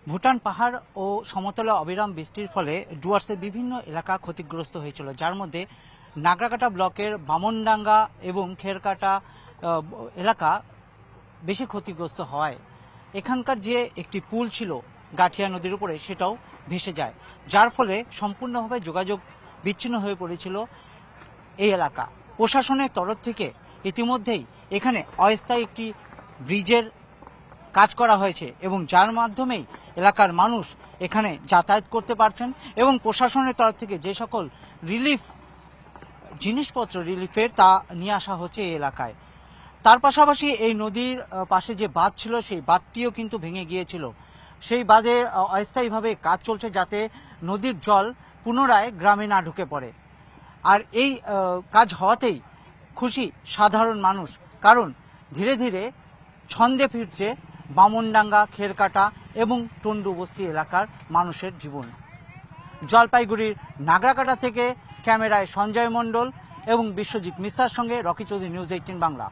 ভুটান পাহাড় ও সমতলে অবিরাম বৃষ্টির ফলে ডুয়ার্সের বিভিন্ন এলাকা ক্ষতিগ্রস্ত হয়েছিল, যার মধ্যে নাগরাকাটা ব্লকের বামনডাঙ্গা এবং খেরকাটা এলাকা বেশি ক্ষতিগ্রস্ত হয়। এখানকার যে একটি পুল ছিল গাঠিয়া নদীর উপরে, সেটাও ভেসে যায়, যার ফলে সম্পূর্ণভাবে যোগাযোগ বিচ্ছিন্ন হয়ে পড়েছিল এই এলাকা। প্রশাসনের তরফ থেকে ইতিমধ্যেই এখানে অস্থায়ী একটি ব্রিজের কাজ করা হয়েছে এবং যার মাধ্যমেই এলাকার মানুষ এখানে যাতায়াত করতে পারছেন এবং প্রশাসনের তরফ থেকে যে সকল জিনিসপত্র রিলিফের তা নিয়ে আসা হচ্ছে এই এলাকায়। তার পাশাপাশি এই নদীর পাশে যে বাঁধ ছিল, সেই বাঁধটিও কিন্তু ভেঙে গিয়েছিল। সেই বাঁধে অস্থায়ীভাবে কাজ চলছে যাতে নদীর জল পুনরায় গ্রামে না ঢুকে পড়ে। আর এই কাজ হওয়াতেই খুশি সাধারণ মানুষ, কারণ ধীরে ধীরে ছন্দে ফিরছে বামনডাঙ্গা, খেরকাটা এবং টন্ডু বস্তি এলাকার মানুষের জীবন। জলপাইগুড়ির নাগরাকাটা থেকে ক্যামেরায় সঞ্জয় মণ্ডল এবং বিশ্বজিৎ মিশ্রার সঙ্গে রকি চৌধুরী, নিউজ 18 বাংলা।